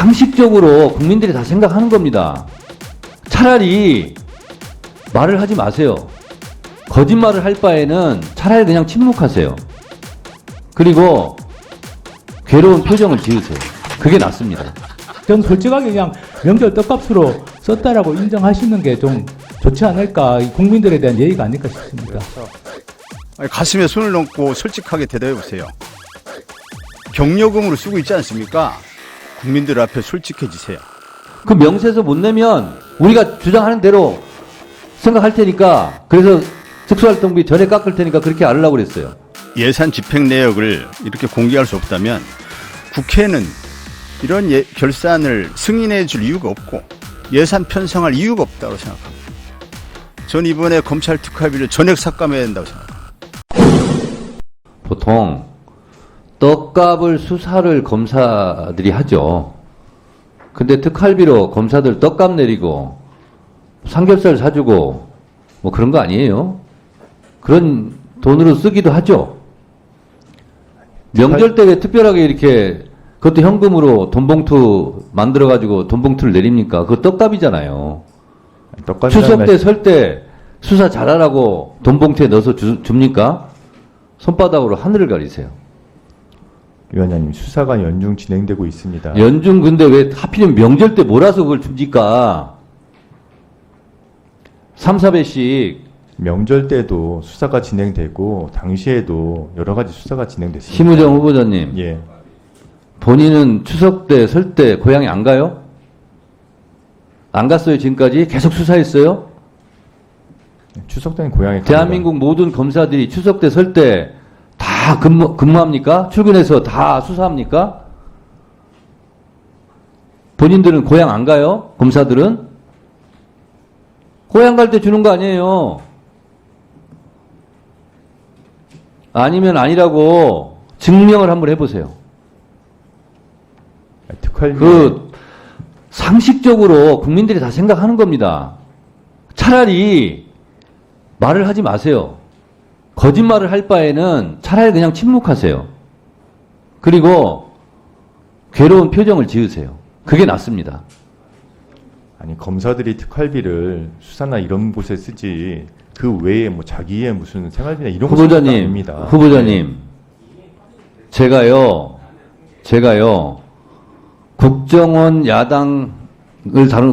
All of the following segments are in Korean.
상식적으로 국민들이 다 생각하는 겁니다. 차라리 말을 하지 마세요. 거짓말을 할 바에는 차라리 그냥 침묵하세요. 그리고 괴로운 표정을 지으세요. 그게 낫습니다. 전 솔직하게 그냥 명절 떡값으로 썼다라고 인정하시는 게 좀 좋지 않을까, 이 국민들에 대한 예의가 아닐까 싶습니다. 아니, 가슴에 손을 얹고 솔직하게 대답해 보세요. 경력금으로 쓰고 있지 않습니까? 국민들 앞에 솔직해지세요. 그 명세서 못 내면 우리가 주장하는 대로 생각할 테니까, 그래서 특수활동비 전에 깎을 테니까 그렇게 알으려고 그랬어요. 예산 집행 내역을 이렇게 공개할 수 없다면 국회는 이런 결산을 승인해 줄 이유가 없고 예산 편성할 이유가 없다고 생각합니다. 전 이번에 검찰 특활비를 전액 삭감해야 된다고 생각합니다. 보통 떡값을 수사를 검사들이 하죠. 근데 특활비로 검사들 떡값 내리고 삼겹살 사주고 뭐 그런 거 아니에요? 그런 돈으로 쓰기도 하죠. 명절 때 왜 특별하게 이렇게 그것도 현금으로 돈봉투 만들어가지고 돈봉투를 내립니까? 그거 떡값이잖아요. 추석 때 설 때 수사 잘하라고 돈봉투에 넣어서 줍니까? 손바닥으로 하늘을 가리세요. 위원장님, 수사가 연중 진행되고 있습니다. 연중 근데 왜 하필이면 명절 때 몰아서 그걸 줍니까? 3, 4배씩. 명절 때도 수사가 진행되고 당시에도 여러 가지 수사가 진행됐습니다. 심우정 후보자님. 예. 본인은 추석 때 설 때 고향에 안 가요? 안 갔어요 지금까지? 계속 수사했어요? 추석 때는 고향에 갑니다. 대한민국 모든 검사들이 추석 때 설 때 다 근무합니까? 출근해서 다 수사합니까? 본인들은 고향 안 가요? 검사들은? 고향 갈 때 주는 거 아니에요. 아니면 아니라고 증명을 한번 해보세요. 특활비 그 상식적으로 국민들이 다 생각하는 겁니다. 차라리 말을 하지 마세요. 거짓말을 할 바에는 차라리 그냥 침묵하세요. 그리고 괴로운 표정을 지으세요. 그게 낫습니다. 아니, 검사들이 특활비를 수사나 이런 곳에 쓰지 그 외에 뭐 자기의 무슨 생활비나 이런 거 쓰는 거 아닙니다. 후보자님, 제가요 국정원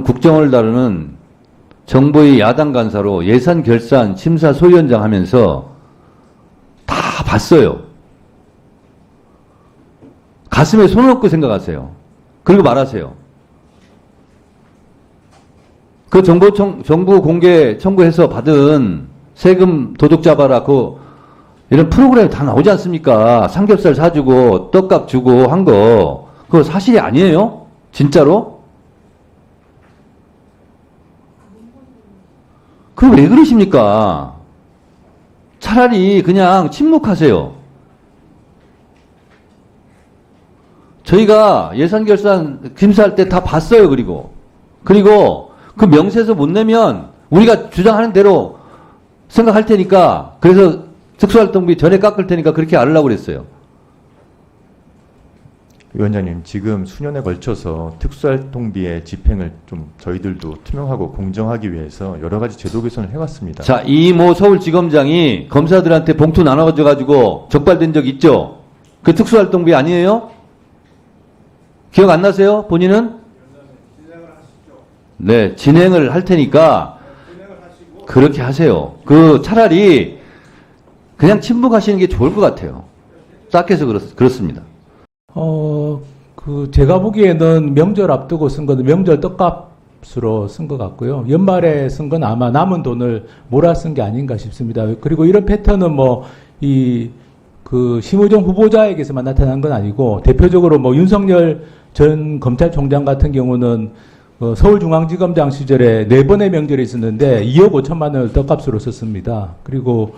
국정원을 다루는 정부의 야당 간사로 예산 결산 심사 소위원장 하면서 다 봤어요. 가슴에 손을 얹고 생각하세요. 그리고 말하세요. 그 정부 공개 청구해서 받은 세금 도둑 잡아라, 이런 프로그램이 다 나오지 않습니까? 삼겹살 사주고 떡값 주고 한 거, 그거 사실이 아니에요? 진짜로? 그럼 왜 그러십니까? 차라리 그냥 침묵하세요. 저희가 예산 결산 심사할 때 다 봤어요. 그리고 그 명세서 못 내면 우리가 주장하는 대로 생각할 테니까, 그래서 특수활동비 전에 깎을 테니까 그렇게 알으려고 그랬어요. 위원장님, 지금 수년에 걸쳐서 특수활동비의 집행을 좀 저희들도 투명하고 공정하기 위해서 여러 가지 제도 개선을 해왔습니다. 자, 이모 서울지검장이 검사들한테 봉투 나눠가지고 적발된 적 있죠? 그 특수활동비 아니에요? 기억 안 나세요? 본인은? 네, 진행을 할 테니까 그렇게 하세요. 차라리 그냥 침묵하시는 게 좋을 것 같아요. 딱 해서 그렇습니다. 제가 보기에는 명절 앞두고 쓴 거는 명절 떡값으로 쓴 것 같고요. 연말에 쓴 건 아마 남은 돈을 몰아 쓴 게 아닌가 싶습니다. 그리고 이런 패턴은 심우정 후보자에게서만 나타난 건 아니고, 대표적으로 윤석열 전 검찰총장 같은 경우는 서울중앙지검장 시절에 4번의 명절이 있었는데 2억 5천만 원을 떡값으로 썼습니다. 그리고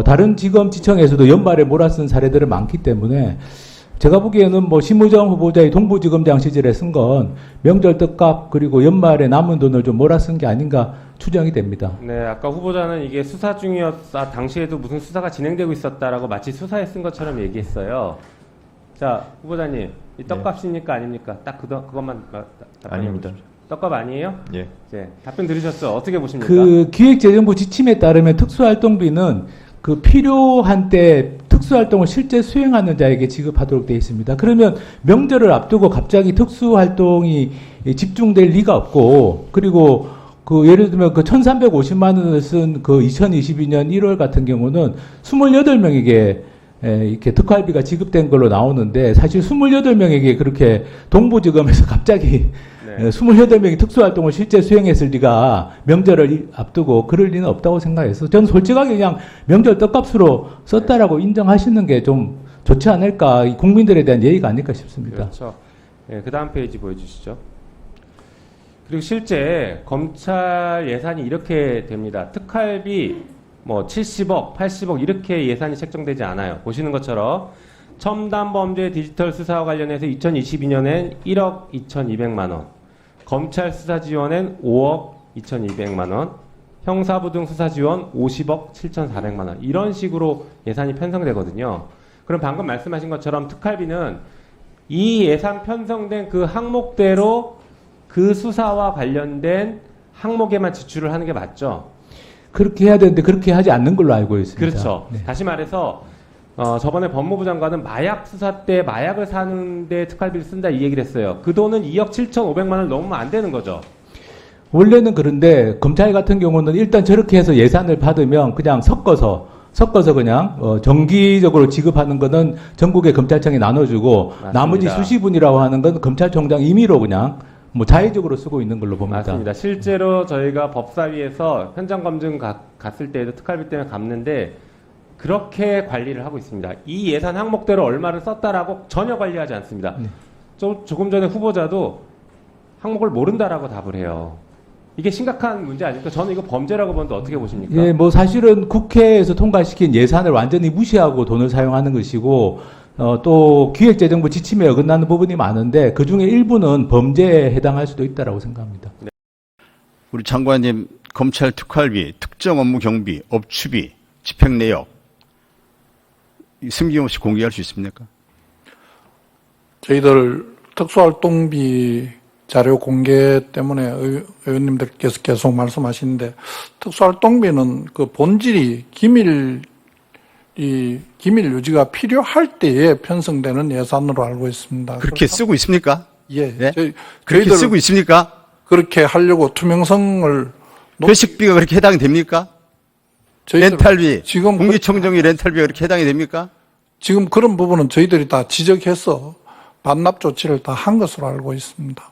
다른 지검 지청에서도 연말에 몰아쓴 사례들은 많기 때문에 제가 보기에는 심우정 후보자의 동부지검장 시절에 쓴 건 명절 떡값 그리고 연말에 남은 돈을 좀 몰아쓴 게 아닌가 추정이 됩니다. 네, 아까 후보자는 이게 수사 중이었다, 당시에도 무슨 수사가 진행되고 있었다라고 마치 수사에 쓴 것처럼 얘기했어요. 자, 후보자님, 이 떡값입니까 아닙니까? 딱 그것만 답변해 아닙니다. 보십시오. 떡값 아니에요? 예. 네, 답변 들으셨죠? 어떻게 보십니까? 그 기획재정부 지침에 따르면 특수활동비는 그 필요한 때 특수활동을 실제 수행하는 자에게 지급하도록 되어 있습니다. 그러면 명절을 앞두고 갑자기 특수활동이 집중될 리가 없고, 그리고 그 예를 들면 그 1,350만 원을 쓴 그 2022년 1월 같은 경우는 28명에게 이렇게 특활비가 지급된 걸로 나오는데, 사실 28명에게 그렇게 동부지검에서 갑자기 네. 28명이 특수활동을 실제 수행했을 리가, 명절을 앞두고 그럴 리는 없다고 생각해서 저는 솔직하게 그냥 명절 떡값으로 썼다라고 인정하시는 게 좀 좋지 않을까, 이 국민들에 대한 예의가 아닐까 싶습니다. 그렇죠. 네, 그 다음 페이지 보여주시죠. 그리고 실제 검찰 예산이 이렇게 됩니다. 특활비 뭐 70억, 80억 이렇게 예산이 책정되지 않아요. 보시는 것처럼 첨단범죄 디지털 수사와 관련해서 2022년엔 1억 2,200만 원, 검찰 수사 지원엔 5억 2,200만 원, 형사부 등 수사 지원 50억 7,400만 원, 이런 식으로 예산이 편성되거든요. 그럼 방금 말씀하신 것처럼 특활비는 이 예산 편성된 그 항목대로 그 수사와 관련된 항목에만 지출을 하는 게 맞죠? 그렇게 해야 되는데 그렇게 하지 않는 걸로 알고 있습니다. 그렇죠. 네. 다시 말해서 저번에 법무부 장관은 마약 수사 때 마약을 사는데 특활비를 쓴다 이 얘기를 했어요. 그 돈은 2억 7,500만 원을 넘으면 안 되는 거죠. 원래는 그런데 검찰 같은 경우는 일단 저렇게 해서 예산을 받으면 그냥 섞어서 그냥 정기적으로 지급하는 거는 전국의 검찰청에 나눠주고, 맞습니다. 나머지 수시분이라고 하는 건 검찰총장 임의로 그냥 뭐 자의적으로 쓰고 있는 걸로 봅니다. 맞습니다. 실제로 저희가 법사위에서 현장 검증 갔을 때에도 특활비 때문에 갚는데 그렇게 관리를 하고 있습니다. 이 예산 항목대로 얼마를 썼다라고 전혀 관리하지 않습니다. 네. 조금 전에 후보자도 항목을 모른다라고 답을 해요. 이게 심각한 문제 아닙니까? 저는 이거 범죄라고 보는데 어떻게 보십니까? 예, 뭐 사실은 국회에서 통과시킨 예산을 완전히 무시하고 돈을 사용하는 것이고, 또 기획재정부 지침에 어긋나는 부분이 많은데 그 중에 일부는 범죄에 해당할 수도 있다라고 생각합니다. 우리 장관님, 검찰 특활비, 특정 업무 경비, 업추비, 집행 내역 숨김없이 공개할 수 있습니까? 저희들 특수활동비 자료 공개 때문에 의원님들께서 계속 말씀하시는데, 특수활동비는 그 본질이 기밀 유지가 필요할 때에 편성되는 예산으로 알고 있습니다. 그렇게 쓰고 있습니까? 예, 네? 그렇게 저희들 쓰고 있습니까? 그렇게 하려고 투명성을 회식비가 그렇게 해당이 됩니까? 저희들 렌탈비, 지금 공기청정비 렌탈비가 그렇게 해당이 됩니까? 지금 그런 부분은 저희들이 다 지적해서 반납 조치를 다 한 것으로 알고 있습니다.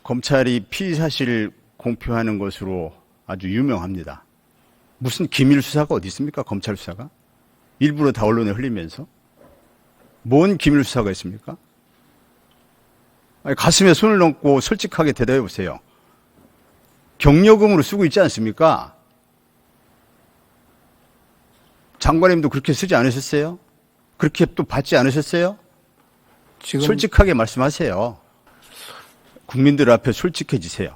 검찰이 피의 사실을 공표하는 것으로 아주 유명합니다. 무슨 기밀 수사가 어디 있습니까? 검찰 수사가? 일부러 다 언론에 흘리면서. 뭔 기밀 수사가 있습니까? 아니, 가슴에 손을 얹고 솔직하게 대답해 보세요. 경력금으로 쓰고 있지 않습니까? 장관님도 그렇게 쓰지 않으셨어요? 그렇게 또 받지 않으셨어요? 지금 솔직하게 말씀하세요. 국민들 앞에 솔직해지세요.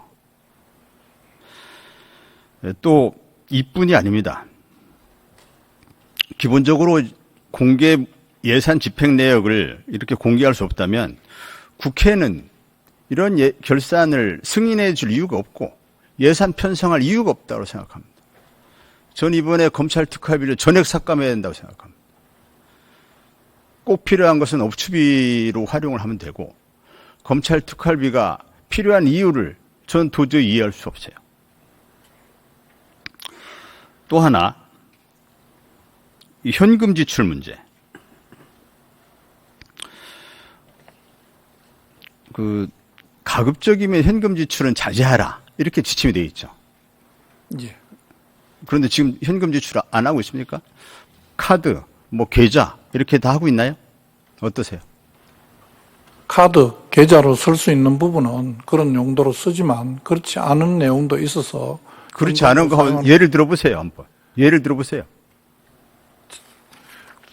또 이뿐이 아닙니다. 기본적으로 공개 예산 집행 내역을 이렇게 공개할 수 없다면 국회는 이런 결산을 승인해 줄 이유가 없고 예산 편성할 이유가 없다고 생각합니다. 전 이번에 검찰 특활비를 전액 삭감해야 된다고 생각합니다. 꼭 필요한 것은 업추비로 활용을 하면 되고, 검찰 특활비가 필요한 이유를 전 도저히 이해할 수 없어요. 또 하나, 이 현금 지출 문제. 가급적이면 현금 지출은 자제하라, 이렇게 지침이 되어 있죠. 예. 그런데 지금 현금 지출 안 하고 있습니까? 카드, 계좌 이렇게 다 하고 있나요? 어떠세요? 카드, 계좌로 쓸 수 있는 부분은 그런 용도로 쓰지만 그렇지 않은 내용도 있어서, 그렇지 않은 거 한번 예를 들어보세요. 한번 예를 들어보세요.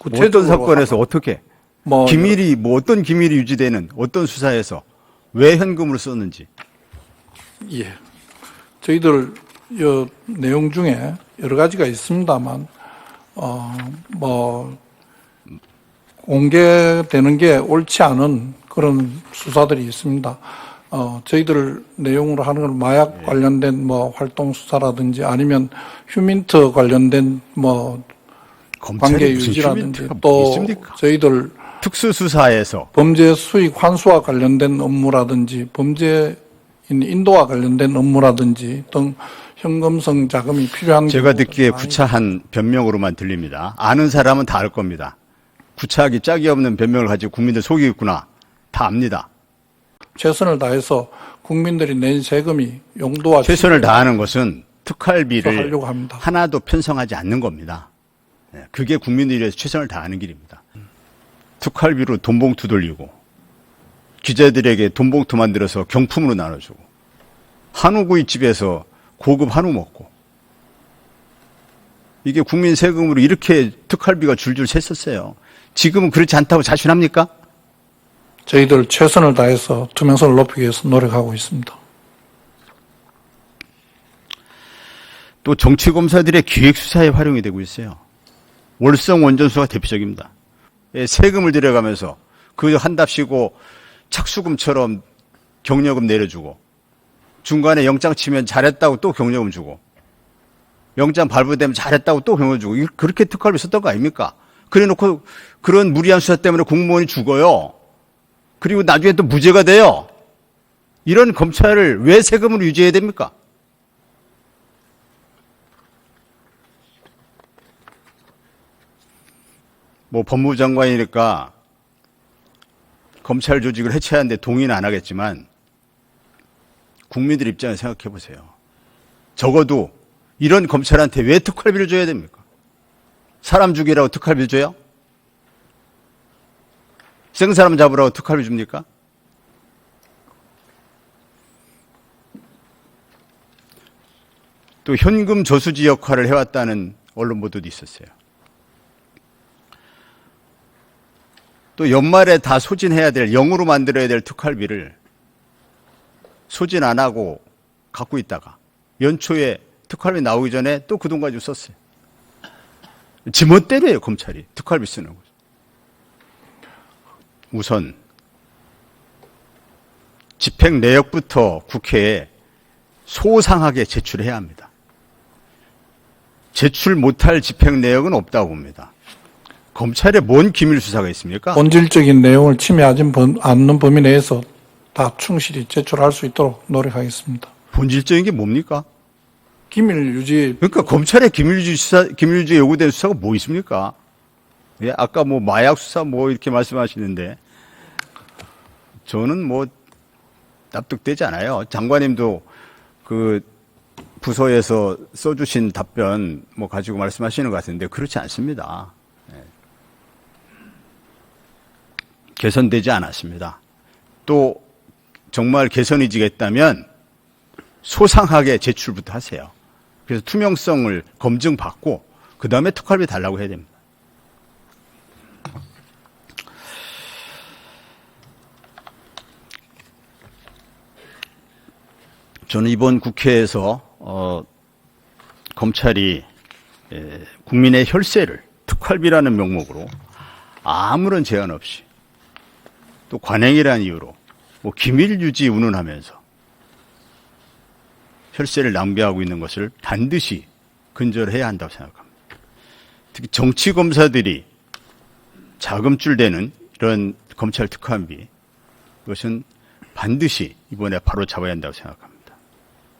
어떤 사건에서 어떻게 기밀이 어떤 기밀이 유지되는 어떤 수사에서 왜 현금으로 썼는지. 예, 저희들 내용 중에 여러 가지가 있습니다만 공개되는 게 옳지 않은 그런 수사들이 있습니다. 저희들 내용으로 하는 건 마약 관련된 뭐 활동 수사라든지 아니면 휴민트 관련된 뭐 관계 검찰이 무슨 유지라든지 휴민트가 또 있습니까? 저희들 특수수사에서 범죄 수익 환수와 관련된 업무라든지 범죄인 인도와 관련된 업무라든지 등 현금성 자금이 필요한 제가 경우가 듣기에 많이 구차한 변명으로만 들립니다. 아는 사람은 다 알 겁니다. 구차하기 짝이 없는 변명을 가지고 국민들 속이겠구나. 다 압니다. 최선을 다해서 국민들이 낸 세금이 용도와 최선을 다하는 것은 특활비를 하려고 합니다. 하나도 편성하지 않는 겁니다. 네, 그게 국민들을 위해서 최선을 다하는 길입니다. 특활비로 돈봉투 돌리고 기자들에게 돈봉투 만들어서 경품으로 나눠주고 한우구이집에서 고급 한우 먹고 이게 국민 세금으로 이렇게 특활비가 줄줄 샜었어요. 지금은 그렇지 않다고 자신합니까? 저희들 최선을 다해서 투명성을 높이기 위해서 노력하고 있습니다. 또 정치검사들의 기획수사에 활용이 되고 있어요. 월성 원전수가 대표적입니다. 예, 세금을 들여가면서 그 한답시고 착수금처럼 경력금 내려주고 중간에 영장 치면 잘했다고 또 경력금 주고 영장 발부되면 잘했다고 또 경력금 주고 그렇게 특활비 썼던 거 아닙니까? 그래놓고 그런 무리한 수사 때문에 공무원이 죽어요. 그리고 나중에 또 무죄가 돼요. 이런 검찰을 왜 세금으로 유지해야 됩니까? 뭐 법무부 장관이니까 검찰 조직을 해체하는데 동의는 안 하겠지만 국민들 입장에 생각해 보세요. 적어도 이런 검찰한테 왜 특활비를 줘야 됩니까? 사람 죽이라고 특활비 줘요? 생사람 잡으라고 특활비 줍니까? 또 현금 저수지 역할을 해왔다는 언론 보도도 있었어요. 또 연말에 다 소진해야 될, 영으로 만들어야 될 특활비를 소진 안 하고 갖고 있다가 연초에 특활비 나오기 전에 또 그 돈 가지고 썼어요. 지멋대로예요, 검찰이. 특활비 쓰는 거죠. 우선 집행 내역부터 국회에 소상하게 제출해야 합니다. 제출 못할 집행 내역은 없다고 봅니다. 검찰에 뭔 기밀 수사가 있습니까? 본질적인 내용을 침해하지 않는 범위 내에서 다 충실히 제출할 수 있도록 노력하겠습니다. 본질적인 게 뭡니까? 기밀 유지 그러니까 검찰에 기밀유지 요구된 수사가 뭐 있습니까? 예, 아까 뭐 마약 수사 뭐 이렇게 말씀하시는데 저는 뭐 납득되지 않아요. 장관님도 그 부서에서 써주신 답변 뭐 가지고 말씀하시는 것 같은데 그렇지 않습니다. 예. 개선되지 않았습니다. 또 정말 개선이 지겠다면 소상하게 제출부터 하세요. 그래서 투명성을 검증받고 그 다음에 특활비 달라고 해야 됩니다. 저는 이번 국회에서 검찰이 국민의 혈세를 특활비라는 명목으로 아무런 제한 없이 또 관행이라는 이유로 뭐 기밀 유지 운운하면서 혈세를 낭비하고 있는 것을 반드시 근절해야 한다고 생각합니다. 특히 정치 검사들이 자금줄 되는 이런 검찰 특활비 이것은 반드시 이번에 바로 잡아야 한다고 생각합니다.